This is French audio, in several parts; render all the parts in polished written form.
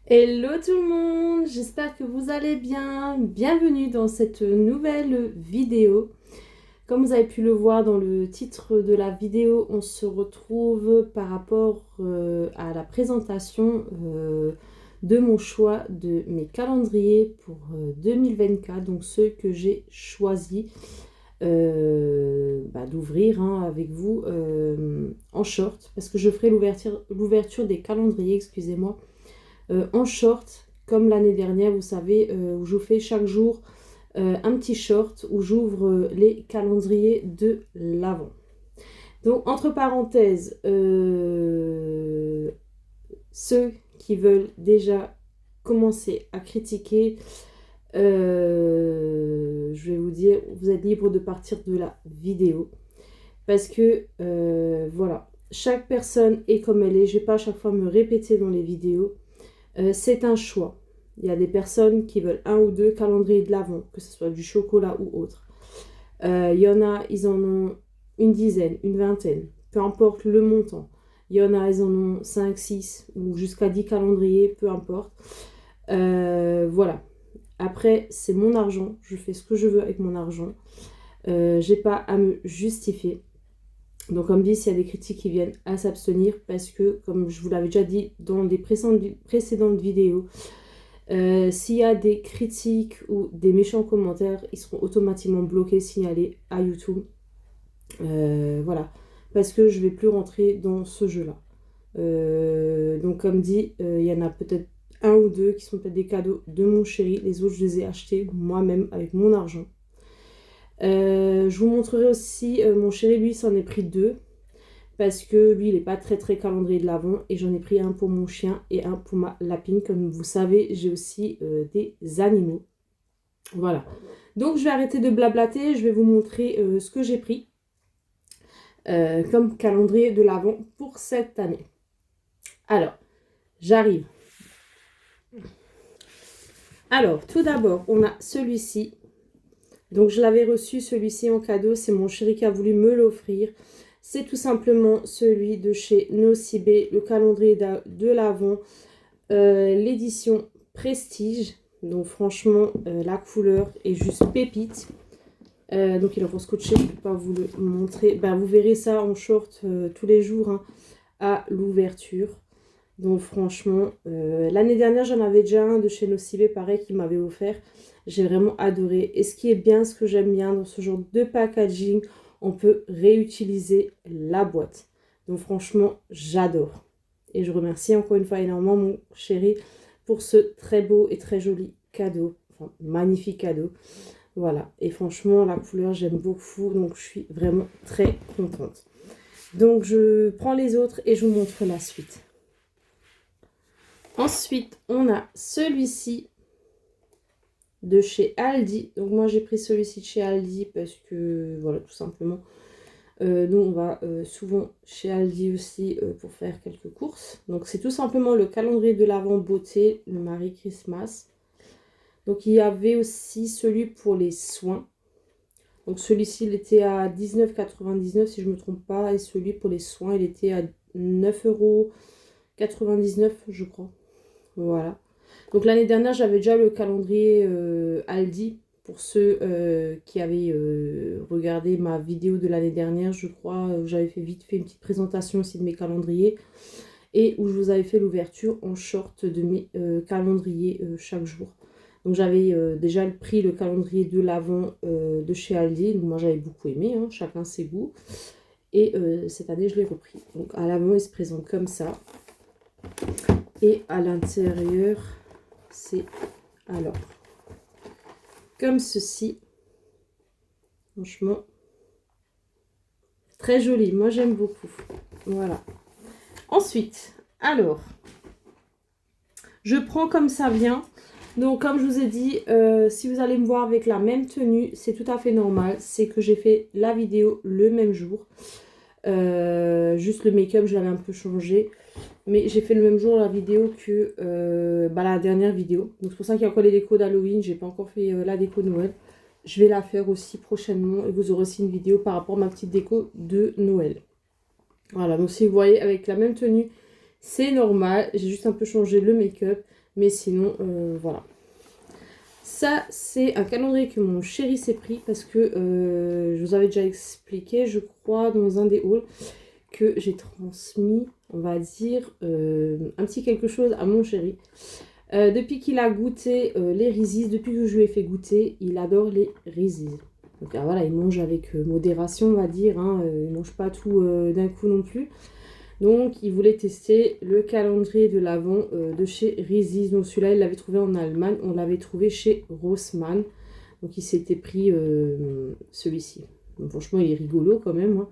Hello tout le monde, j'espère que vous allez bien. Bienvenue dans cette nouvelle vidéo. Comme vous avez pu le voir dans le titre de la vidéo, on se retrouve par rapport à la présentation de mon choix de mes calendriers pour 2024, donc ceux que j'ai choisi d'ouvrir avec vous en short, parce que je ferai l'ouverture des calendriers, excusez-moi, en short, comme l'année dernière, vous savez, où je fais chaque jour un petit short où j'ouvre les calendriers de l'Avent. Donc, entre parenthèses, ceux qui veulent déjà commencer à critiquer, je vais vous dire, vous êtes libre de partir de la vidéo. Parce que, voilà, chaque personne est comme elle est. Je ne vais pas à chaque fois me répéter dans les vidéos. C'est un choix. Il y a des personnes qui veulent un ou deux calendriers de l'Avent, que ce soit du chocolat ou autre. Il y en a, ils en ont une dizaine, une vingtaine, peu importe le montant. Il y en a, ils en ont 5, 6 ou jusqu'à 10 calendriers, peu importe. Voilà. Après, c'est mon argent. Je fais ce que je veux avec mon argent. J'ai pas à me justifier. Donc, comme dit, s'il y a des critiques qui viennent à s'abstenir, parce que, comme je vous l'avais déjà dit dans des précédentes vidéos, s'il y a des critiques ou des méchants commentaires, ils seront automatiquement bloqués, signalés à YouTube. Voilà. Parce que je ne vais plus rentrer dans ce jeu-là. Donc, comme dit, il y en a peut-être un ou deux qui sont peut-être des cadeaux de mon chéri. Les autres, je les ai achetés moi-même avec mon argent. Je vous montrerai aussi, mon chéri, lui, s'en est pris deux. Parce que lui, il n'est pas très calendrier de l'Avent. Et j'en ai pris un pour mon chien et un pour ma lapine. Comme vous savez, j'ai aussi des animaux. Voilà. Donc, je vais arrêter de blablater. Je vais vous montrer ce que j'ai pris comme calendrier de l'Avent pour cette année. Alors, j'arrive. Alors, tout d'abord, on a celui-ci. Donc, je l'avais reçu, celui-ci, en cadeau. C'est mon chéri qui a voulu me l'offrir. C'est tout simplement celui de chez Nocibé, le calendrier de l'Avent, l'édition Prestige. Donc, franchement, la couleur est juste pépite. Donc, il est scotché, je ne peux pas vous le montrer. Ben, vous verrez ça en short tous les jours à l'ouverture. Donc franchement, l'année dernière, j'en avais déjà un de chez Nocibé, pareil, qui m'avait offert. J'ai vraiment adoré. Et ce qui est bien, ce que j'aime bien dans ce genre de packaging, on peut réutiliser la boîte. Donc franchement, j'adore. Et je remercie encore une fois énormément mon chéri pour ce très beau et très joli cadeau. Enfin, magnifique cadeau. Voilà. Et franchement, la couleur, j'aime beaucoup. Donc, je suis vraiment très contente. Donc, je prends les autres et je vous montre la suite. Ensuite, on a celui-ci de chez Aldi. Donc, moi, j'ai pris celui-ci de chez Aldi parce que, voilà, tout simplement, nous, on va souvent chez Aldi aussi pour faire quelques courses. Donc, c'est tout simplement le calendrier de l'Avent beauté, le Marie Christmas. Donc, il y avait aussi celui pour les soins. Donc, celui-ci, il était à 19,99 si je ne me trompe pas. Et celui pour les soins, il était à 9,99 €, je crois. Voilà. Donc l'année dernière, j'avais déjà le calendrier Aldi. Pour ceux qui avaient regardé ma vidéo de l'année dernière, je crois, j'avais vite fait une petite présentation aussi de mes calendriers. Et où je vous avais fait l'ouverture en short de mes calendriers chaque jour. Donc j'avais déjà pris le calendrier de l'Avent de chez Aldi. Donc moi j'avais beaucoup aimé, chacun ses goûts. Et cette année, je l'ai repris. Donc à l'avant, il se présente comme ça. Et à l'intérieur, c'est alors comme ceci. Franchement, très joli. Moi, j'aime beaucoup. Voilà. Ensuite, alors, je prends comme ça vient. Donc, comme je vous ai dit, si vous allez me voir avec la même tenue, c'est tout à fait normal. C'est que j'ai fait la vidéo le même jour. Juste le make-up, je l'avais un peu changé. Mais j'ai fait le même jour la vidéo que la dernière vidéo. Donc c'est pour ça qu'il y a encore les décos d'Halloween. J'ai pas encore fait la déco Noël. Je vais la faire aussi prochainement. Et vous aurez aussi une vidéo par rapport à ma petite déco de Noël. Voilà, donc si vous voyez avec la même tenue, C'est normal, j'ai juste un peu changé le make-up, mais sinon, voilà. Ça, c'est un calendrier que mon chéri s'est pris parce que je vous avais déjà expliqué, je crois, dans un des hauls, que j'ai transmis, on va dire, un petit quelque chose à mon chéri. Depuis qu'il a goûté les Reese's, depuis que je lui ai fait goûter, il adore les Reese's. Donc voilà, il mange avec modération, on va dire, hein, il ne mange pas tout d'un coup non plus. Donc, il voulait tester le calendrier de l'Avent de chez Reese's. Donc, celui-là, il l'avait trouvé en Allemagne. On l'avait trouvé chez Rossmann. Donc, il s'était pris celui-ci. Donc, franchement, il est rigolo quand même.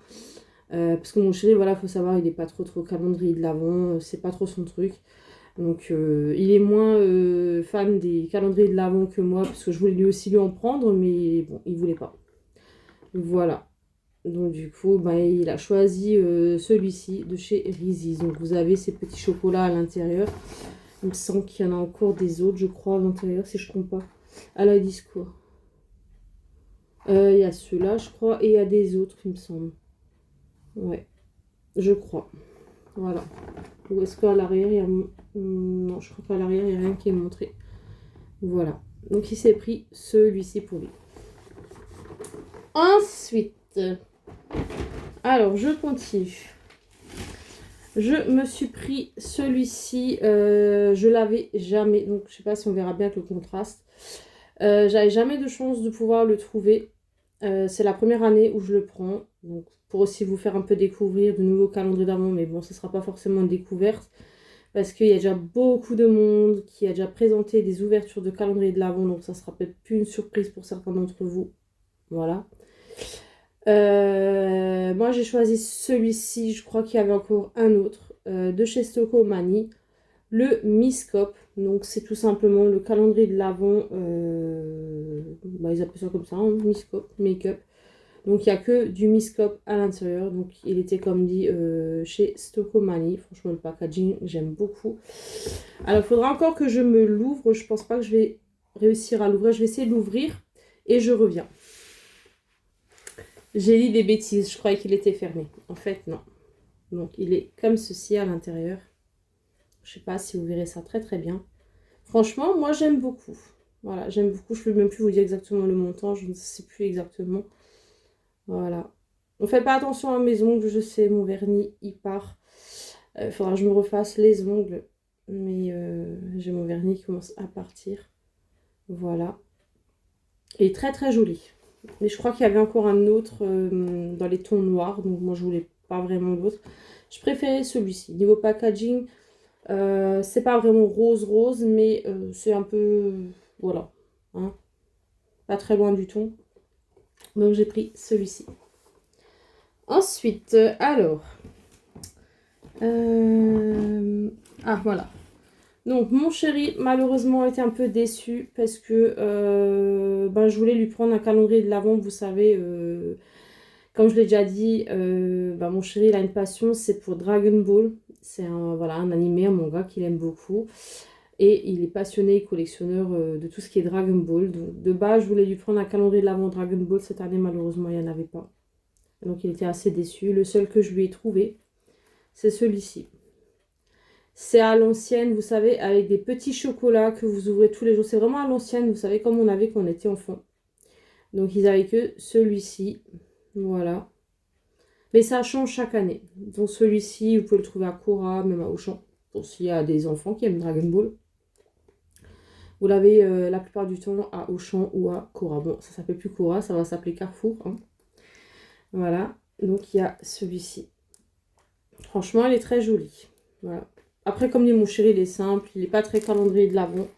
Hein. Parce que mon chéri, voilà, faut savoir, il n'est pas trop calendrier de l'Avent. C'est pas trop son truc. Donc, il est moins fan des calendriers de l'Avent que moi. Parce que je voulais lui aussi lui en prendre. Mais bon, il voulait pas. Voilà. Donc du coup, bah, il a choisi celui-ci de chez Reese's. Donc vous avez ces petits chocolats à l'intérieur. Il me semble qu'il y en a encore des autres, je crois, à l'intérieur, si je ne trompe pas. À la disco. Il y a ceux-là, je crois, et il y a des autres, il me semble. Ouais, je crois. Voilà. Ou est-ce qu'à l'arrière, il y a... Non, je crois qu'à l'arrière, il n'y a rien qui est montré. Voilà. Donc il s'est pris celui-ci pour lui. Ensuite... Alors, je continue. Je me suis pris celui-ci. Je l'avais jamais. Donc, je sais pas si on verra bien avec le contraste. J'avais jamais de chance de pouvoir le trouver. C'est la première année où je le prends. Donc, pour aussi vous faire un peu découvrir de nouveaux calendriers d'avant. Mais bon, ce ne sera pas forcément une découverte. Parce qu'il y a déjà beaucoup de monde qui a déjà présenté des ouvertures de calendrier de l'avant. Donc, ça sera peut-être plus une surprise pour certains d'entre vous. Voilà. Moi j'ai choisi celui-ci, je crois qu'il y avait encore un autre de chez Stocomanie, le Miscope. Donc c'est tout simplement le calendrier de l'Avent, bah, ils appellent ça comme ça, hein, Miscope, make-up. Donc il n'y a que du Miscope à l'intérieur, donc il était comme dit chez Stocomanie. Franchement le packaging j'aime beaucoup. Alors il faudra encore que je me l'ouvre, je pense pas que je vais réussir à l'ouvrir, je vais essayer de l'ouvrir et je reviens. J'ai dit des bêtises, je croyais qu'il était fermé. En fait, non. Donc, il est comme ceci à l'intérieur. Je ne sais pas si vous verrez ça très très bien. Franchement, moi, j'aime beaucoup. Voilà, j'aime beaucoup. Je ne peux même plus vous dire exactement le montant. Je ne sais plus exactement. Voilà. On ne fait pas attention à mes ongles. Je sais, mon vernis, il part. Il faudra que je me refasse les ongles. Mais j'ai mon vernis qui commence à partir. Voilà. Et très très joli. Mais je crois qu'il y avait encore un autre dans les tons noirs. Donc moi je voulais pas vraiment l'autre. Je préférais celui-ci. Niveau packaging, c'est pas vraiment rose. Mais c'est un peu... voilà. Hein, pas très loin du ton. Donc j'ai pris celui-ci. Ensuite, alors... ah voilà. Donc mon chéri malheureusement a été un peu déçu parce que je voulais lui prendre un calendrier de l'Avent, vous savez, comme je l'ai déjà dit, mon chéri il a une passion, c'est pour Dragon Ball, c'est un animé, un manga qu'il aime beaucoup et il est passionné et collectionneur de tout ce qui est Dragon Ball. Donc de base je voulais lui prendre un calendrier de l'Avent Dragon Ball, cette année malheureusement il n'y en avait pas. Donc il était assez déçu, le seul que je lui ai trouvé c'est celui-ci. C'est à l'ancienne, vous savez, avec des petits chocolats que vous ouvrez tous les jours. C'est vraiment à l'ancienne, vous savez, comme on avait quand on était enfant. Donc, ils avaient que celui-ci. Voilà. Mais ça change chaque année. Donc, celui-ci, vous pouvez le trouver à Cora, même à Auchan. Pour s'il y a des enfants qui aiment Dragon Ball. Vous l'avez la plupart du temps à Auchan ou à Cora. Bon, ça s'appelle plus Cora, ça va s'appeler Carrefour. Hein. Voilà. Donc, il y a celui-ci. Franchement, il est très joli. Voilà. Après, comme dit mon chéri, il est simple. Il n'est pas très calendrier de l'Avent.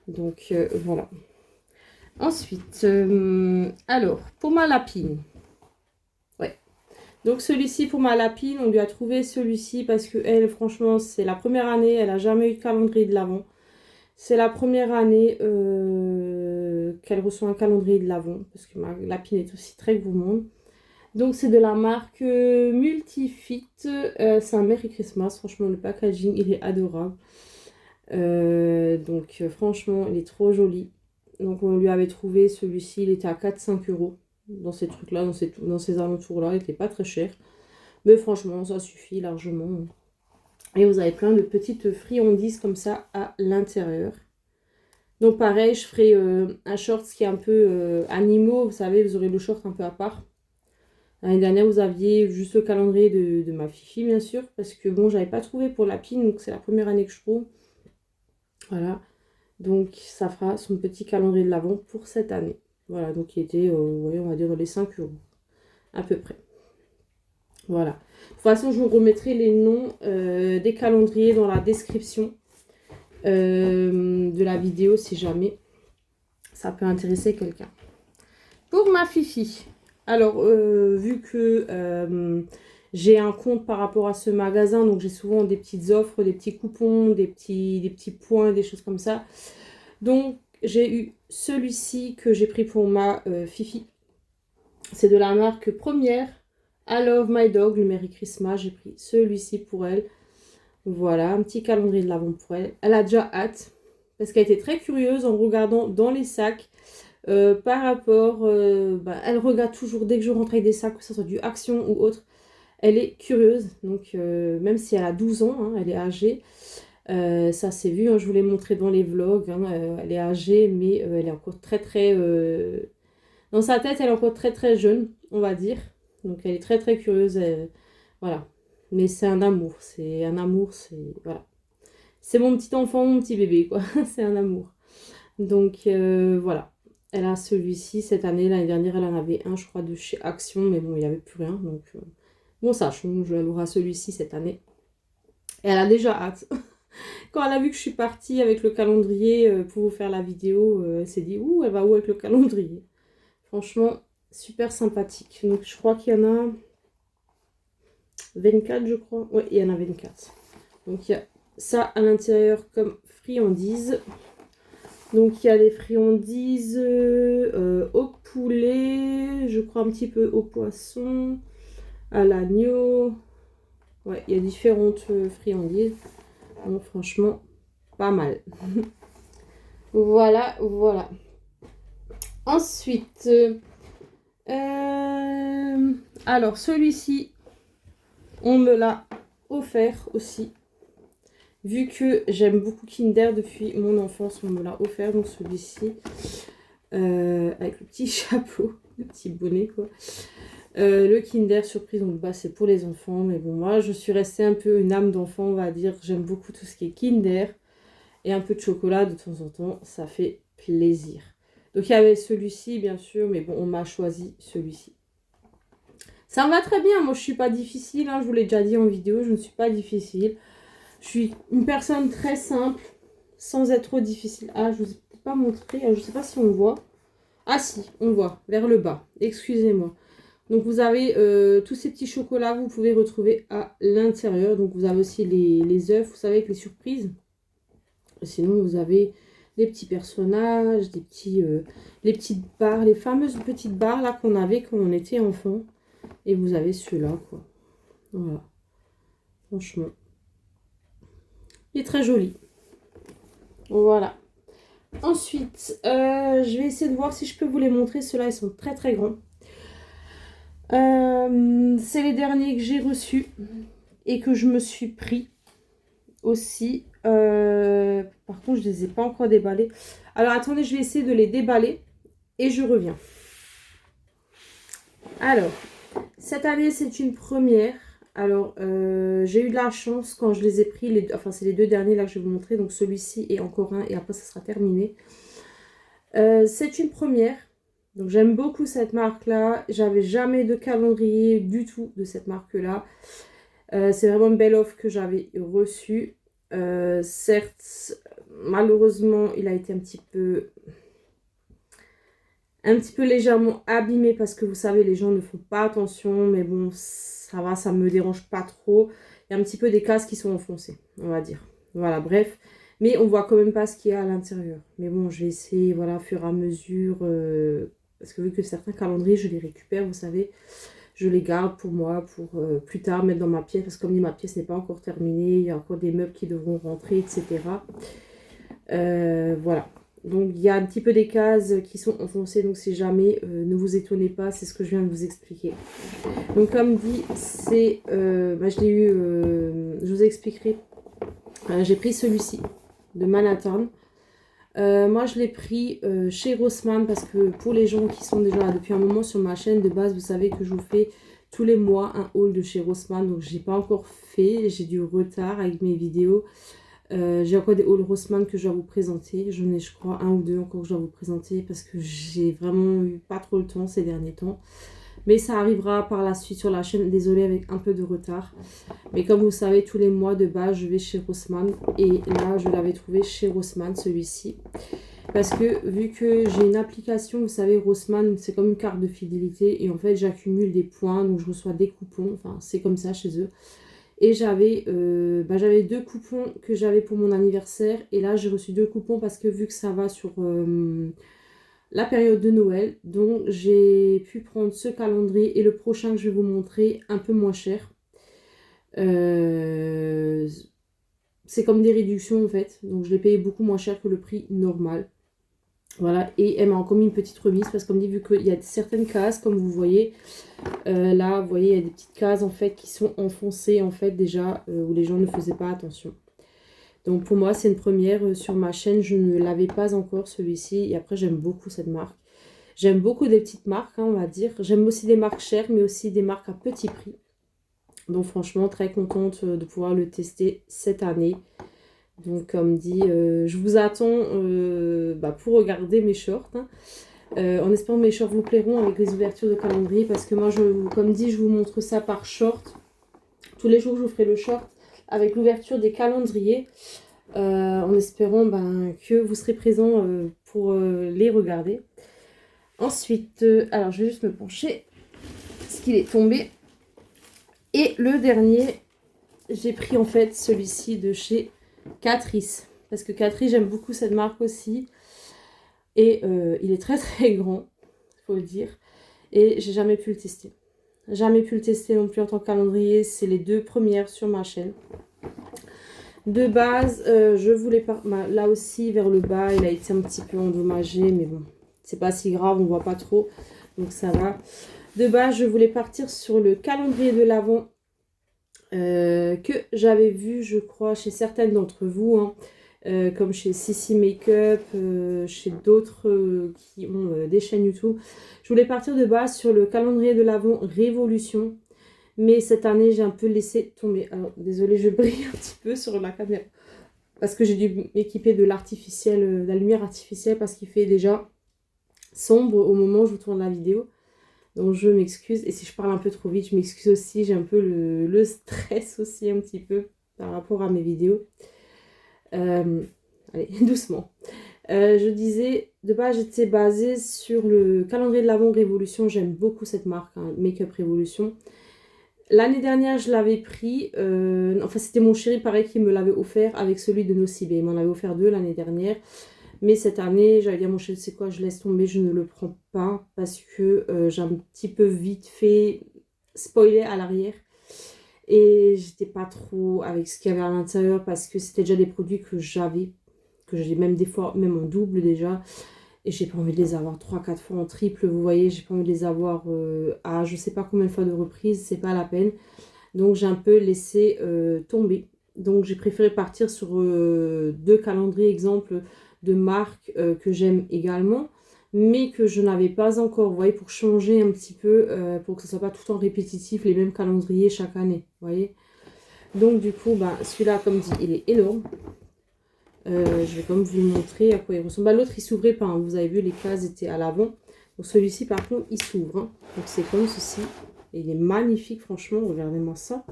Donc, voilà. Ensuite, alors, pour ma lapine. Ouais. Donc, celui-ci, pour ma lapine, on lui a trouvé celui-ci parce que elle, franchement, c'est la première année. Elle n'a jamais eu de calendrier de l'Avent. C'est la première année qu'elle reçoit un calendrier de l'Avent. Parce que ma lapine est aussi très gourmande. Donc c'est de la marque Multifit, c'est un Merry Christmas, franchement le packaging il est adorable. Franchement il est trop joli. Donc on lui avait trouvé celui-ci, il était à 4-5 € dans ces trucs là, dans ces alentours là, il n'était pas très cher. Mais franchement ça suffit largement. Et vous avez plein de petites friandises comme ça à l'intérieur. Donc pareil, je ferai un short qui est un peu animaux. Vous savez, vous aurez le short un peu à part. L'année dernière, vous aviez juste le calendrier de ma Fifi, bien sûr. Parce que bon, j'avais pas trouvé pour la pine. Donc c'est la première année que je trouve. Voilà. Donc ça fera son petit calendrier de l'Avent pour cette année. Voilà, donc il était, ouais, on va dire dans les 5 euros. À peu près. Voilà. De toute façon, je vous remettrai les noms des calendriers dans la description de la vidéo si jamais ça peut intéresser quelqu'un. Pour ma Fifi, alors vu que j'ai un compte par rapport à ce magasin, donc j'ai souvent des petites offres, des petits coupons, des petits points, des choses comme ça. Donc j'ai eu celui-ci que j'ai pris pour ma Fifi. C'est de la marque Première. I Love My Dog, le Merry Christmas. J'ai pris celui-ci pour elle. Voilà, un petit calendrier de l'Avent pour elle. Elle a déjà hâte, parce qu'elle était très curieuse en regardant dans les sacs. Par rapport, elle regarde toujours, dès que je rentre avec des sacs, que ce soit du Action ou autre, elle est curieuse. Donc, même si elle a 12 ans, hein, elle est âgée. Ça s'est vu, hein, je vous l'ai montré dans les vlogs. Hein, elle est âgée, mais elle est encore très, très... Dans sa tête, elle est encore très, très jeune, on va dire. Donc, elle est très, très curieuse. Voilà. Mais c'est un amour. C'est un amour, c'est... Voilà. C'est mon petit enfant, mon petit bébé, quoi. C'est un amour. Donc, voilà. Elle a celui-ci cette année. L'année dernière, elle en avait un, je crois, de chez Action. Mais bon, il n'y avait plus rien. Donc, bon, ça change. Elle aura celui-ci cette année. Et elle a déjà hâte. Quand elle a vu que je suis partie avec le calendrier pour vous faire la vidéo, elle s'est dit, ouh, elle va où avec le calendrier? Franchement, super sympathique. Donc, je crois qu'il y en a 24, je crois. Oui, il y en a 24. Donc, il y a ça à l'intérieur comme friandises. Donc, il y a les friandises au poulet, je crois un petit peu au poisson, à l'agneau. Ouais, il y a différentes friandises. Donc, franchement, pas mal. Voilà, voilà. Ensuite, alors celui-ci, on me l'a offert aussi. Vu que j'aime beaucoup Kinder depuis mon enfance, on me l'a offert. Donc celui-ci, avec le petit chapeau, le petit bonnet quoi. Le Kinder Surprise, donc bah, c'est pour les enfants. Mais bon, moi je suis restée un peu une âme d'enfant, on va dire. J'aime beaucoup tout ce qui est Kinder. Et un peu de chocolat de temps en temps, ça fait plaisir. Donc il y avait celui-ci bien sûr, mais bon, on m'a choisi celui-ci. Ça me va très bien, moi je suis pas difficile, hein, je vous l'ai déjà dit en vidéo, je ne suis pas difficile. Je suis une personne très simple, sans être trop difficile. Ah, je ne vous ai pas montré, je ne sais pas si on voit. Ah si, on voit, vers le bas, excusez-moi. Donc vous avez tous ces petits chocolats, vous pouvez retrouver à l'intérieur. Donc vous avez aussi les œufs, vous savez, avec les surprises. Sinon, vous avez des petits personnages, des petits, les petites barres, les fameuses petites barres là qu'on avait quand on était enfant. Et vous avez ceux-là, quoi. Voilà. Franchement. Il est très joli. Voilà. Ensuite, je vais essayer de voir si je peux vous les montrer. Ceux-là, ils sont très très grands. C'est les derniers que j'ai reçus et que je me suis pris aussi. Par contre, je les ai pas encore déballés. Alors, attendez, je vais essayer de les déballer et je reviens. Alors, cette année, c'est une première. Alors, j'ai eu de la chance quand je les ai pris. Enfin, c'est les deux derniers là que je vais vous montrer. Donc, celui-ci et encore un. Et après, ça sera terminé. C'est une première. Donc, j'aime beaucoup cette marque-là. J'avais jamais de calendrier du tout de cette marque-là. C'est vraiment une belle offre que j'avais reçue. Certes, malheureusement, il a été un petit peu légèrement abîmé parce que vous savez, les gens ne font pas attention. Mais bon, ça va, ça me dérange pas trop. Il y a un petit peu des cases qui sont enfoncées, on va dire. Voilà, bref. Mais on voit quand même pas ce qu'il y a à l'intérieur. Mais bon, je vais essayer, voilà, au fur et à mesure. Parce que vu que certains calendriers, je les récupère, vous savez. Je les garde pour moi, pour plus tard mettre dans ma pièce. Parce que comme dit, ma pièce n'est pas encore terminée. Il y a encore des meubles qui devront rentrer, etc. Voilà. Donc il y a un petit peu des cases qui sont enfoncées, donc si jamais, ne vous étonnez pas, c'est ce que je viens de vous expliquer. Donc comme dit, c'est, je l'ai eu, je vous expliquerai. J'ai pris celui-ci de Manhattan. Moi je l'ai pris chez Rossmann parce que pour les gens qui sont déjà là depuis un moment sur ma chaîne de base, vous savez que je vous fais tous les mois un haul de chez Rossmann. Donc j'ai pas encore fait, j'ai du retard avec mes vidéos. J'ai encore des hauls Rossmann que je dois vous présenter. J'en ai je crois un ou deux encore que je dois vous présenter parce que j'ai vraiment eu pas trop le temps ces derniers temps. Mais ça arrivera par la suite sur la chaîne, désolée avec un peu de retard. Mais comme vous savez, tous les mois de base, je vais chez Rossmann. Et là, je l'avais trouvé chez Rossmann, celui-ci. Parce que vu que j'ai une application, vous savez, Rossmann, c'est comme une carte de fidélité. Et en fait, j'accumule des points, donc je reçois des coupons. Enfin, c'est comme ça chez eux. Et j'avais 2 coupons que j'avais pour mon anniversaire. Et là, j'ai reçu 2 coupons parce que vu que ça va sur... la période de Noël, donc j'ai pu prendre ce calendrier et le prochain que je vais vous montrer un peu moins cher. C'est comme des réductions en fait, donc je l'ai payé beaucoup moins cher que le prix normal. Voilà, et elle m'a encore mis une petite remise parce que comme dit, vu qu'il y a certaines cases, comme vous voyez, là, vous voyez, il y a des petites cases en fait qui sont enfoncées en fait déjà, où les gens ne faisaient pas attention. Donc pour moi, c'est une première sur ma chaîne. Je ne l'avais pas encore celui-ci. Et après, j'aime beaucoup cette marque. J'aime beaucoup des petites marques, hein, on va dire. J'aime aussi des marques chères, mais aussi des marques à petit prix. Donc franchement, très contente de pouvoir le tester cette année. Donc comme dit, je vous attends pour regarder mes shorts. Hein. En espérant que mes shorts vous plairont avec les ouvertures de calendrier. Parce que moi, comme dit, je vous montre ça par short. Tous les jours, je vous ferai le short avec l'ouverture des calendriers, en espérant que vous serez présents pour les regarder. Ensuite, alors je vais juste me pencher parce qu'il est tombé. Et le dernier, j'ai pris en fait celui-ci de chez Catrice. Parce que Catrice, j'aime beaucoup cette marque aussi. Et il est très très grand, il faut le dire. Et j'ai jamais pu le tester. Jamais pu le tester non plus en tant que calendrier. C'est les 2 premières sur ma chaîne. De base, je voulais pas... là aussi, vers le bas, il a été un petit peu endommagé. Mais bon, c'est pas si grave, on voit pas trop. Donc ça va. De base, je voulais partir sur le calendrier de l'Avent. Que j'avais vu, je crois, chez certaines d'entre vous. Hein, comme chez Sissi Makeup, chez d'autres qui ont des chaînes YouTube. Je voulais partir de base sur le calendrier de l'Avent Révolution. Mais cette année, j'ai un peu laissé tomber. Alors, désolée, je brille un petit peu sur la caméra. Parce que j'ai dû m'équiper de l'artificiel, de la lumière artificielle, parce qu'il fait déjà sombre au moment où je vous tourne la vidéo. Donc, je m'excuse. Et si je parle un peu trop vite, je m'excuse aussi. J'ai un peu le stress aussi, un petit peu, par rapport à mes vidéos. Allez, doucement. Je disais, de base, j'étais basée sur le calendrier de l'Avent Révolution. J'aime beaucoup cette marque, hein, Make-up Révolution. L'année dernière, je l'avais pris. Enfin, c'était mon chéri, pareil, qui me l'avait offert avec celui de Nocibé. Il m'en avait offert 2 l'année dernière. Mais cette année, j'avais dit à mon chéri, c'est quoi, je laisse tomber, je ne le prends pas. Parce que j'ai un petit peu vite fait spoiler à l'arrière. Et j'étais pas trop avec ce qu'il y avait à l'intérieur. Parce que c'était déjà des produits que j'avais. Que j'ai même des fois, même en double déjà. Et j'ai pas envie de les avoir 3-4 fois en triple, vous voyez, j'ai pas envie de les avoir à je sais pas combien de fois de reprise, c'est pas la peine. Donc j'ai un peu laissé tomber. Donc j'ai préféré partir sur 2 calendriers exemples de marques que j'aime également, mais que je n'avais pas encore, vous voyez, pour changer un petit peu, pour que ce soit pas tout le temps répétitif, les mêmes calendriers chaque année, vous voyez. Donc du coup, celui-là, comme dit, il est énorme. Je vais quand même vous le montrer à quoi il ressemble. L'autre, il s'ouvrait pas. Hein. Vous avez vu, les cases étaient à l'avant. Donc celui-ci, par contre, il s'ouvre. Hein. Donc c'est comme ceci. Et il est magnifique, franchement. Regardez-moi ça.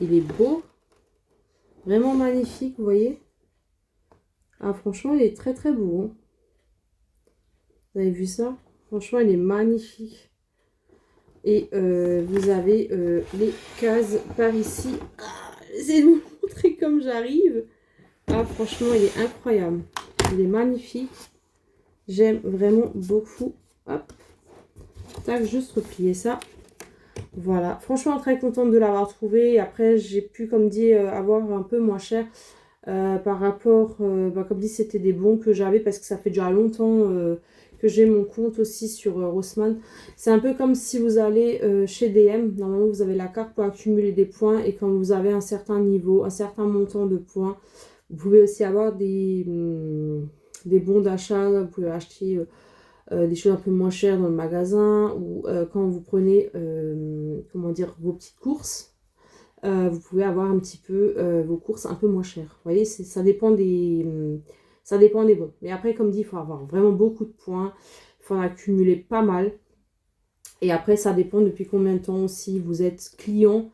Il est beau. Vraiment magnifique, vous voyez. Ah, franchement, il est très très beau. Hein. Vous avez vu ça? Franchement, il est magnifique. Et vous avez les cases par ici. Ah, j'essaie de vous montrer comme j'arrive. Ah, franchement, il est incroyable. Il est magnifique. J'aime vraiment beaucoup. Hop. Tac, juste replier ça. Voilà. Franchement, très contente de l'avoir trouvé. Après, j'ai pu, comme dit, avoir un peu moins cher. par rapport, comme dit, c'était des bons que j'avais parce que ça fait déjà longtemps que j'ai mon compte aussi sur Rossmann. C'est un peu comme si vous allez chez DM. Normalement, vous avez la carte pour accumuler des points et quand vous avez un certain niveau, un certain montant de points, vous pouvez aussi avoir des bons d'achat. Vous pouvez acheter des choses un peu moins chères dans le magasin ou quand vous prenez, comment dire, vos petites courses. Vous pouvez avoir un petit peu vos courses un peu moins chères. Vous voyez, ça dépend des bons. Mais après, comme dit, il faut avoir vraiment beaucoup de points. Il faut en accumuler pas mal. Et après, ça dépend depuis combien de temps aussi vous êtes client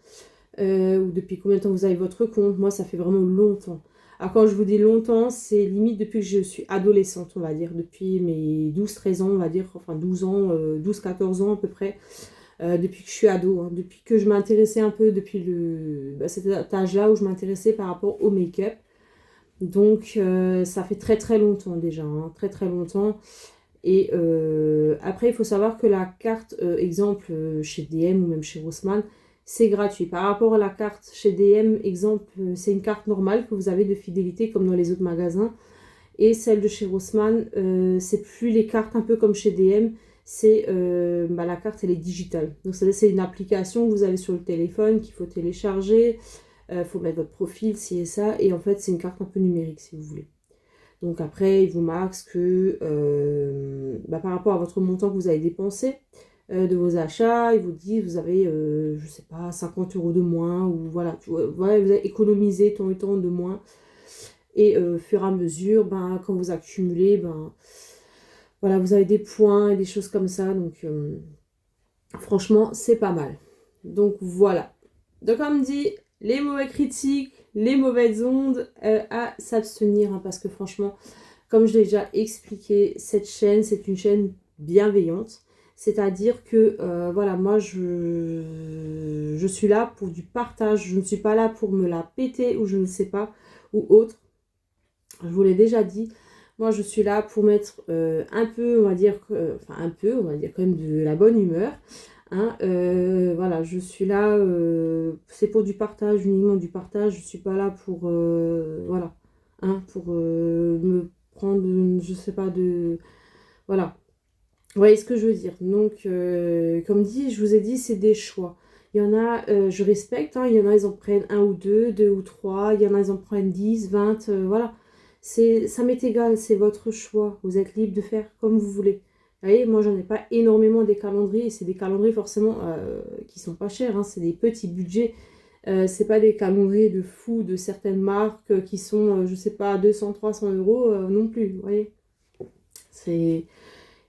ou depuis combien de temps vous avez votre compte. Moi, ça fait vraiment longtemps. Alors, quand je vous dis longtemps, c'est limite depuis que je suis adolescente, on va dire. Depuis mes 12-13 ans, on va dire. Enfin, 12 ans, 12-14 ans à peu près. Depuis que je suis ado, hein, depuis que je m'intéressais un peu, depuis cet âge-là où je m'intéressais par rapport au make-up. Donc ça fait très très longtemps déjà, hein, très très longtemps. Et après, il faut savoir que la carte, exemple chez DM ou même chez Rossmann, c'est gratuit. Par rapport à la carte chez DM, exemple, c'est une carte normale que vous avez de fidélité comme dans les autres magasins. Et celle de chez Rossmann, c'est plus les cartes un peu comme chez DM, c'est la carte elle est digitale. Donc c'est une application que vous avez sur le téléphone qu'il faut télécharger, faut mettre votre profil, ci et ça, et en fait c'est une carte un peu numérique si vous voulez. Donc après il vous marque que par rapport à votre montant que vous avez dépensé de vos achats, il vous dit vous avez je sais pas 50 € de moins ou voilà, voilà vous avez économisé tant et tant de moins. Et au fur et à mesure, quand vous accumulez, voilà, vous avez des points et des choses comme ça. Donc, franchement, c'est pas mal. Donc, voilà. Donc, comme dit, les mauvais critiques, les mauvaises ondes, à s'abstenir. Hein, parce que franchement, comme je l'ai déjà expliqué, cette chaîne, c'est une chaîne bienveillante. C'est-à-dire que, voilà, moi, je suis là pour du partage. Je ne suis pas là pour me la péter ou je ne sais pas, ou autre. Je vous l'ai déjà dit, moi je suis là pour mettre un peu, on va dire quand même de la bonne humeur. Hein, voilà, je suis là, c'est pour du partage, uniquement du partage. Je ne suis pas là pour, voilà, hein, pour me prendre, je sais pas, voilà. Vous voyez ce que je veux dire. Donc, comme dit, je vous ai dit, c'est des choix. Il y en a, je respecte, hein, il y en a, ils en prennent un ou deux ou trois. Il y en a, ils en prennent 10, 20, voilà. Ça m'est égal, c'est votre choix. Vous êtes libre de faire comme vous voulez. Vous voyez, moi, j'en ai pas énormément des calendriers. C'est des calendriers, forcément, qui sont pas chers. Hein, c'est des petits budgets. C'est pas des calendriers de fou de certaines marques qui sont, je sais pas, 200, 300 € non plus. Vous voyez, c'est...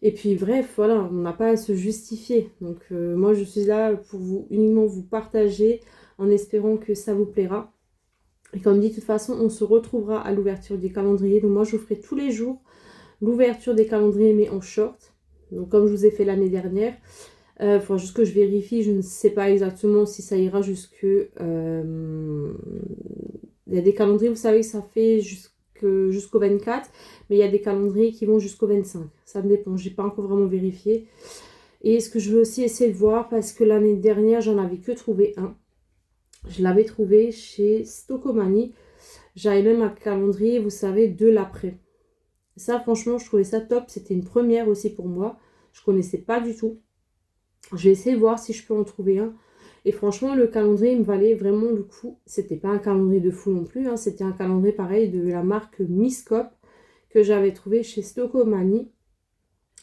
Et puis bref, voilà, on n'a pas à se justifier. Donc moi je suis là pour uniquement vous partager en espérant que ça vous plaira. Et comme dit, de toute façon, on se retrouvera à l'ouverture des calendriers. Donc moi je vous ferai tous les jours l'ouverture des calendriers mais en short. Donc comme je vous ai fait l'année dernière. Faut juste que je vérifie, je ne sais pas exactement si ça ira jusque... Il y a des calendriers, vous savez que ça fait jusqu'au 24, mais il y a des calendriers qui vont jusqu'au 25. Ça me dépend, j'ai pas encore vraiment vérifié. Et ce que je veux aussi essayer de voir, parce que l'année dernière, j'en avais que trouvé un. Je l'avais trouvé chez Stocomanie. J'avais même un calendrier, vous savez, de l'après. Ça, franchement, je trouvais ça top. C'était une première aussi pour moi. Je connaissais pas du tout. Je vais essayer de voir si je peux en trouver un. Et franchement, le calendrier me valait vraiment le coup. C'était pas un calendrier de fou non plus. Hein. C'était un calendrier pareil de la marque Miscope que j'avais trouvé chez Stocomanie.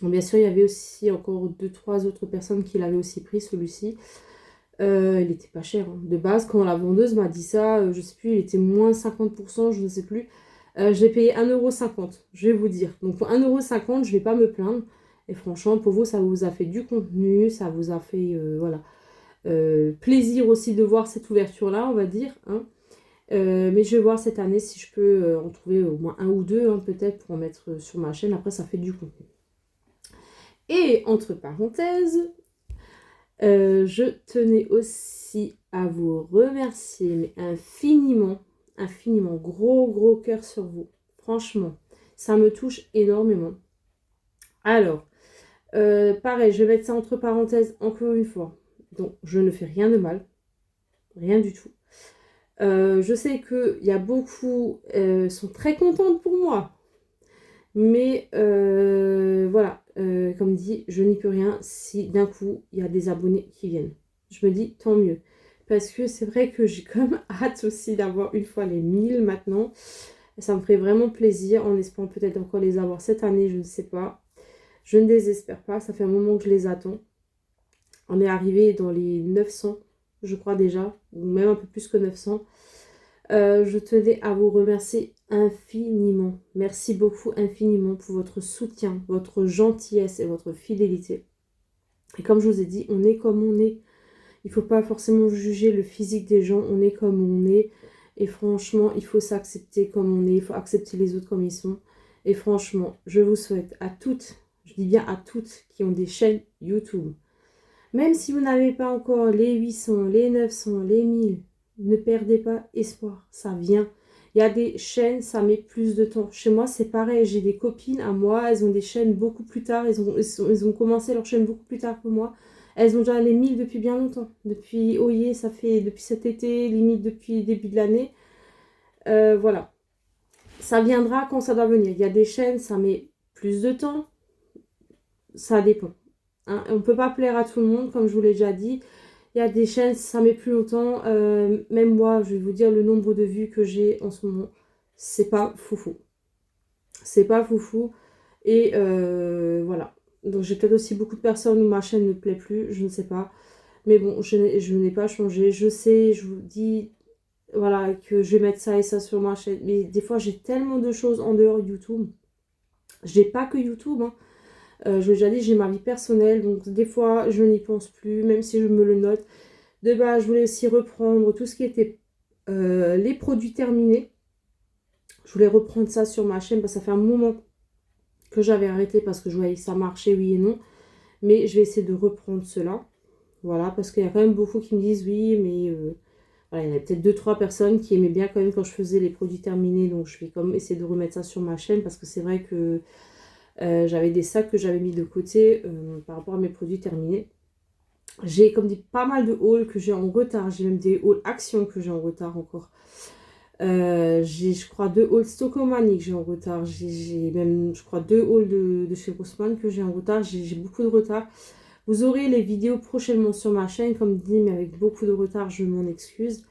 Bien sûr, il y avait aussi encore 2-3 autres personnes qui l'avaient aussi pris, celui-ci. Il était pas cher. Hein. De base, quand la vendeuse m'a dit ça, je sais plus, il était moins 50%, je ne sais plus. Je l'ai payé 1,50 €, je vais vous dire. Donc pour 1,50 €, je vais pas me plaindre. Et franchement, pour vous, ça vous a fait du contenu, ça vous a fait voilà, plaisir aussi de voir cette ouverture-là, on va dire. Hein. Mais je vais voir cette année si je peux en trouver au moins un ou deux, hein, peut-être, pour en mettre sur ma chaîne. Après, ça fait du contenu. Et entre parenthèses, je tenais aussi à vous remercier, mais infiniment, infiniment, gros cœur sur vous. Franchement, ça me touche énormément. Alors, pareil, je vais mettre ça entre parenthèses encore une fois. Donc, je ne fais rien de mal. Rien du tout. Je sais qu'il y a beaucoup sont très contentes pour moi. Mais voilà, comme dit, je n'y peux rien si d'un coup, il y a des abonnés qui viennent. Je me dis, tant mieux. Parce que c'est vrai que j'ai quand même hâte aussi d'avoir une fois les 1000 maintenant. Ça me ferait vraiment plaisir, en espérant peut-être encore les avoir cette année, je ne sais pas. Je ne désespère pas, ça fait un moment que je les attends. On est arrivé dans les 900, je crois déjà, ou même un peu plus que 900. Je tenais à vous remercier infiniment. Merci beaucoup infiniment pour votre soutien, votre gentillesse et votre fidélité. Et comme je vous ai dit, on est comme on est. Il ne faut pas forcément juger le physique des gens. On est comme on est. Et franchement, il faut s'accepter comme on est. Il faut accepter les autres comme ils sont. Et franchement, je vous souhaite à toutes, je dis bien à toutes qui ont des chaînes YouTube. Même si vous n'avez pas encore les 800, les 900, les 1000, ne perdez pas espoir, ça vient. Il y a des chaînes, ça met plus de temps. Chez moi, c'est pareil, j'ai des copines à moi, elles ont des chaînes beaucoup plus tard, elles ont commencé leur chaîne beaucoup plus tard que moi. Elles ont déjà les 1000 depuis bien longtemps. Depuis, oh yeah, ça fait depuis cet été, limite depuis le début de l'année. Voilà. Ça viendra quand ça doit venir. Il y a des chaînes, ça met plus de temps. Ça dépend. Hein. On ne peut pas plaire à tout le monde, comme je vous l'ai déjà dit. Il y a des chaînes, ça met plus longtemps. Même moi, je vais vous dire le nombre de vues que j'ai en ce moment. C'est pas foufou. C'est pas foufou. Et voilà. Donc j'ai peut-être aussi beaucoup de personnes où ma chaîne ne plaît plus. Je ne sais pas. Mais bon, je n'ai pas changé. Je sais, je vous dis, voilà, que je vais mettre ça et ça sur ma chaîne. Mais des fois, j'ai tellement de choses en dehors de YouTube. J'ai pas que YouTube, hein. Je vous ai déjà dit, j'ai ma vie personnelle, donc des fois, je n'y pense plus, même si je me le note. De base, je voulais aussi reprendre tout ce qui était les produits terminés. Je voulais reprendre ça sur ma chaîne, parce que ça fait un moment que j'avais arrêté, parce que je voyais que ça marchait, oui et non. Mais je vais essayer de reprendre cela. Voilà, parce qu'il y a quand même beaucoup qui me disent, oui, mais... voilà, il y en a peut-être 2-3 personnes qui aimaient bien quand même quand je faisais les produits terminés. Donc, je vais quand même essayer de remettre ça sur ma chaîne, parce que c'est vrai que... j'avais des sacs que j'avais mis de côté par rapport à mes produits terminés. J'ai comme dit pas mal de hauls que j'ai en retard. J'ai même des hauls actions que j'ai en retard encore. J'ai je crois 2 hauls Stockomanie que j'ai en retard. J'ai même je crois 2 hauls de chez Rossmann que j'ai en retard. J'ai beaucoup de retard. Vous aurez les vidéos prochainement sur ma chaîne. Comme dit, mais avec beaucoup de retard, je m'en excuse.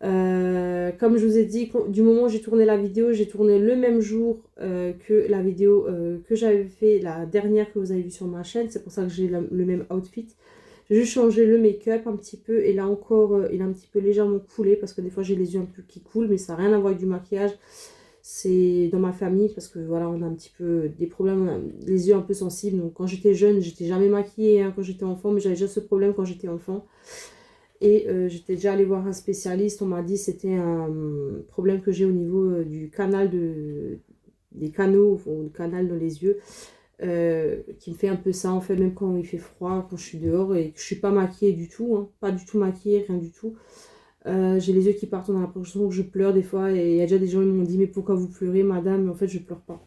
Comme je vous ai dit, du moment où j'ai tourné la vidéo, j'ai tourné le même jour que la vidéo que j'avais fait, la dernière que vous avez vue sur ma chaîne. C'est pour ça que j'ai le même outfit. J'ai juste changé le make-up un petit peu. Et là encore, il a un petit peu légèrement coulé, parce que des fois j'ai les yeux un peu qui coulent, mais ça n'a rien à voir avec du maquillage. C'est dans ma famille, parce que voilà, on a un petit peu des problèmes, on a les yeux un peu sensibles. Donc quand j'étais jeune, j'étais jamais maquillée hein, quand j'étais enfant, mais j'avais déjà ce problème quand j'étais enfant. Et j'étais déjà allée voir un spécialiste. On m'a dit que c'était un problème que j'ai au niveau du canal des canaux, ou le canal dans les yeux, qui me fait un peu ça en fait, même quand il fait froid, quand je suis dehors et que je suis pas maquillée du tout, hein, pas du tout maquillée, rien du tout. J'ai les yeux qui partent, on a l'impression que je pleure des fois, et il y a déjà des gens qui m'ont dit mais pourquoi vous pleurez madame, mais en fait je pleure pas.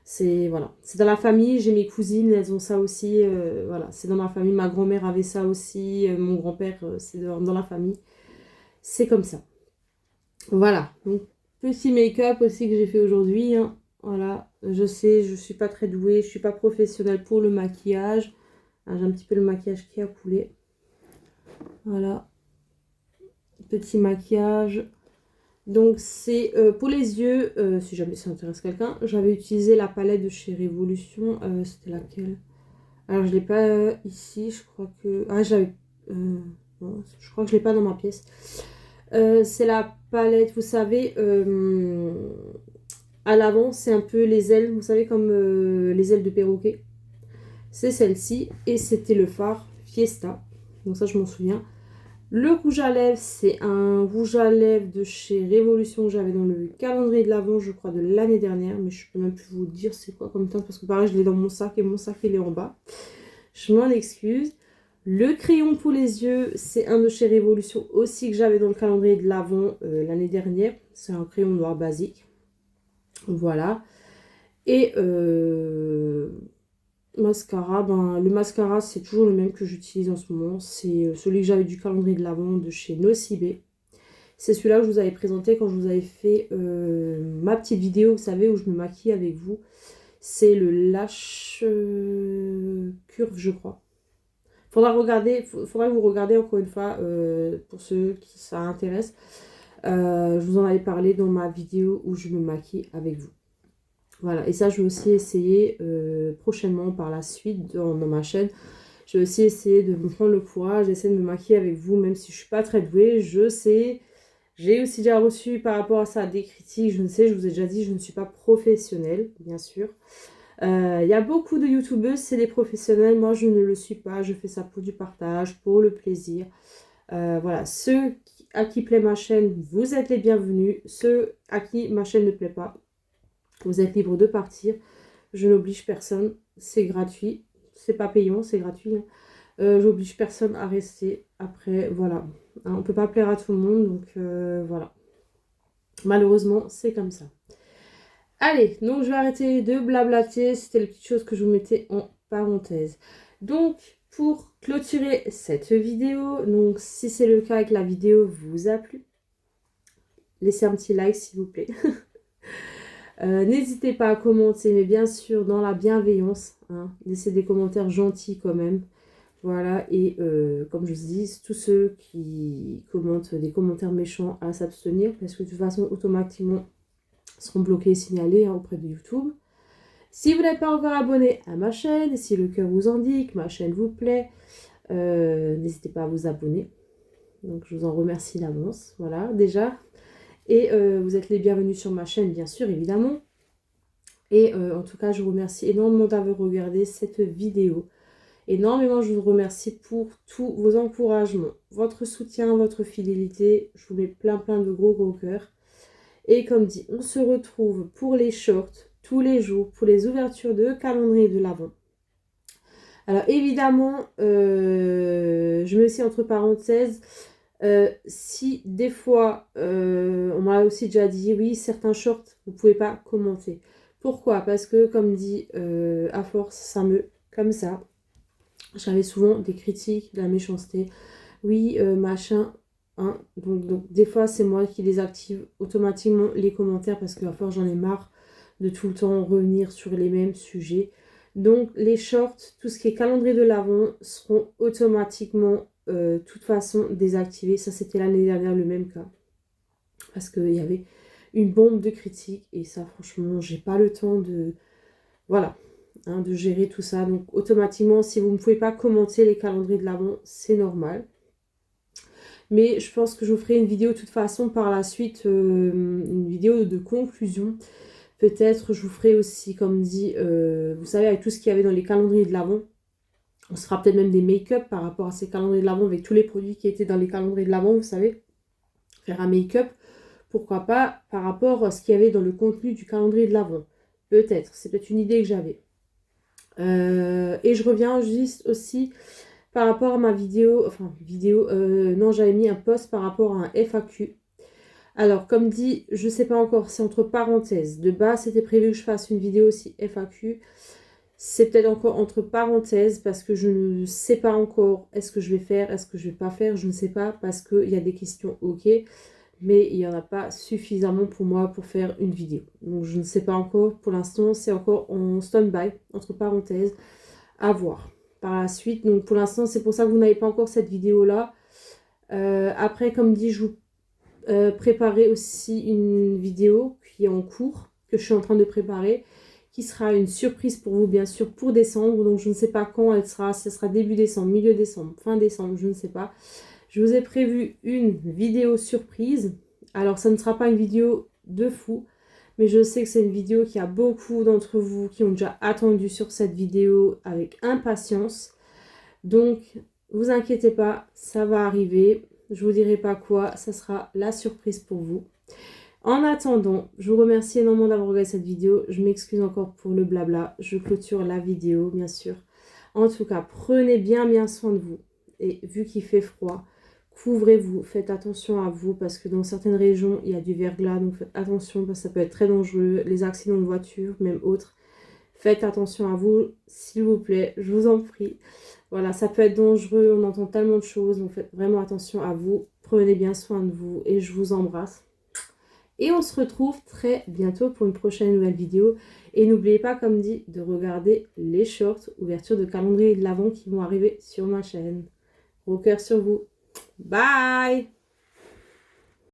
C'est voilà, c'est dans la famille, j'ai mes cousines, elles ont ça aussi, voilà, c'est dans ma famille, ma grand-mère avait ça aussi, mon grand-père, c'est dans la famille, c'est comme ça. Voilà, donc petit make-up aussi que j'ai fait aujourd'hui, hein. Voilà, je sais, je suis pas très douée, je suis pas professionnelle pour le maquillage. Ah, j'ai un petit peu le maquillage qui a coulé. Voilà, petit maquillage. Donc c'est pour les yeux, si jamais ça intéresse quelqu'un, j'avais utilisé la palette de chez Révolution, c'était laquelle? Alors je l'ai pas ici, je crois que... Ah j'avais... non, je crois que je l'ai pas dans ma pièce. C'est la palette, vous savez, à l'avant c'est un peu les ailes, vous savez comme les ailes de perroquet. C'est celle-ci, et c'était le fard Fiesta, donc ça je m'en souviens. Le rouge à lèvres, c'est un rouge à lèvres de chez Révolution que j'avais dans le calendrier de l'Avent, je crois, de l'année dernière. Mais je peux même plus vous dire c'est quoi comme teinte, parce que pareil, je l'ai dans mon sac et mon sac, il est en bas. Je m'en excuse. Le crayon pour les yeux, c'est un de chez Révolution aussi que j'avais dans le calendrier de l'Avent l'année dernière. C'est un crayon noir basique. Voilà. Et mascara, ben, le mascara c'est toujours le même que j'utilise en ce moment. C'est celui que j'avais du calendrier de l'Avent de chez Nocibé. C'est celui-là que je vous avais présenté quand je vous avais fait ma petite vidéo, vous savez, où je me maquille avec vous. C'est le Lash Curve, je crois. Faudra que vous regardez encore une fois, pour ceux qui ça intéresse. Je vous en avais parlé dans ma vidéo où je me maquille avec vous. Voilà, et ça je vais aussi essayer prochainement par la suite dans ma chaîne. Je vais aussi essayer de me prendre le courage, d'essayer de me maquiller avec vous, même si je suis pas très douée, je sais. J'ai aussi déjà reçu par rapport à ça des critiques, je ne sais, je vous ai déjà dit, je ne suis pas professionnelle, bien sûr. Il y a beaucoup de youtubeuses, c'est des professionnels, moi je ne le suis pas, je fais ça pour du partage, pour le plaisir. Voilà, ceux à qui plaît ma chaîne, vous êtes les bienvenus. Ceux à qui ma chaîne ne plaît pas, vous êtes libre de partir. Je n'oblige personne, c'est gratuit. C'est pas payant, c'est gratuit. Hein. J'oblige personne à rester. Après, voilà. Hein, on peut pas plaire à tout le monde, donc voilà. Malheureusement, c'est comme ça. Allez, donc je vais arrêter de blablater. C'était les petites choses que je vous mettais en parenthèse. Donc, pour clôturer cette vidéo, donc si c'est le cas et que la vidéo vous a plu, laissez un petit like s'il vous plaît. N'hésitez pas à commenter, mais bien sûr dans la bienveillance. Hein, laissez des commentaires gentils quand même. Voilà, et comme je vous dis, tous ceux qui commentent des commentaires méchants à s'abstenir, parce que de toute façon, automatiquement, seront bloqués et signalés hein, auprès de YouTube. Si vous n'êtes pas encore abonné à ma chaîne, si le cœur vous indique, ma chaîne vous plaît, n'hésitez pas à vous abonner. Donc je vous en remercie d'avance, voilà, déjà. Et vous êtes les bienvenus sur ma chaîne, bien sûr, évidemment. Et en tout cas, je vous remercie énormément d'avoir regardé cette vidéo. Énormément, je vous remercie pour tous vos encouragements, votre soutien, votre fidélité. Je vous mets plein de gros cœurs. Et comme dit, on se retrouve pour les shorts tous les jours, pour les ouvertures de calendrier de l'Avent. Alors évidemment, je mets aussi entre parenthèses, si des fois, on m'a aussi déjà dit, oui, certains shorts, vous ne pouvez pas commenter. Pourquoi? Parce que, comme dit, à force, ça me... Comme ça. J'avais souvent des critiques, de la méchanceté. Oui, machin. Hein. Donc, des fois, c'est moi qui désactive automatiquement les commentaires parce qu'à force, j'en ai marre de tout le temps revenir sur les mêmes sujets. Donc, les shorts, tout ce qui est calendrier de l'Avent seront automatiquement, de toute façon, désactivés. Ça, c'était l'année dernière le même cas. Parce qu'il y avait une bombe de critiques. Et ça, franchement, j'ai pas le temps de... Voilà. Hein, de gérer tout ça. Donc automatiquement, si vous ne pouvez pas commenter les calendriers de l'Avent, c'est normal. Mais je pense que je vous ferai une vidéo de toute façon par la suite, une vidéo de conclusion. Peut-être je vous ferai aussi, comme dit, vous savez, avec tout ce qu'il y avait dans les calendriers de l'Avent, on se fera peut-être même des make-up par rapport à ces calendriers de l'Avent, avec tous les produits qui étaient dans les calendriers de l'Avent, vous savez. Faire un make-up, pourquoi pas, par rapport à ce qu'il y avait dans le contenu du calendrier de l'Avent. Peut-être, c'est peut-être une idée que j'avais. Et je reviens juste aussi par rapport à ma vidéo, non, j'avais mis un post par rapport à un FAQ. Alors, comme dit, je sais pas encore, c'est entre parenthèses. De base, c'était prévu que je fasse une vidéo aussi FAQ. C'est peut-être encore entre parenthèses parce que je ne sais pas encore est-ce que je vais faire, est-ce que je vais pas faire, je ne sais pas parce qu'il y a des questions, ok. Mais il n'y en a pas suffisamment pour moi pour faire une vidéo. Donc je ne sais pas encore. Pour l'instant, c'est encore en stand-by, entre parenthèses, à voir par la suite. Donc pour l'instant, c'est pour ça que vous n'avez pas encore cette vidéo-là. Après, comme dit, je vous préparer aussi une vidéo qui est en cours, que je suis en train de préparer, qui sera une surprise pour vous, bien sûr, pour décembre. Donc je ne sais pas quand elle sera, si ce sera début décembre, milieu décembre, fin décembre, je ne sais pas. Je vous ai prévu une vidéo surprise. Alors, ça ne sera pas une vidéo de fou, mais je sais que c'est une vidéo qui a beaucoup d'entre vous qui ont déjà attendu sur cette vidéo avec impatience. Donc, vous inquiétez pas, ça va arriver. Je vous dirai pas quoi, ça sera la surprise pour vous. En attendant, je vous remercie énormément d'avoir regardé cette vidéo. Je m'excuse encore pour le blabla. Je clôture la vidéo, bien sûr. En tout cas, prenez bien soin de vous. Et vu qu'il fait froid, couvrez-vous, faites attention à vous parce que dans certaines régions, il y a du verglas, donc faites attention parce que ça peut être très dangereux, les accidents de voiture, même autres. Faites attention à vous, s'il vous plaît, je vous en prie. Voilà, ça peut être dangereux, on entend tellement de choses, donc faites vraiment attention à vous. Prenez bien soin de vous et je vous embrasse. Et on se retrouve très bientôt pour une prochaine nouvelle vidéo. Et n'oubliez pas, comme dit, de regarder les shorts, ouverture de calendrier de l'Avent qui vont arriver sur ma chaîne. Gros cœur sur vous. Bye!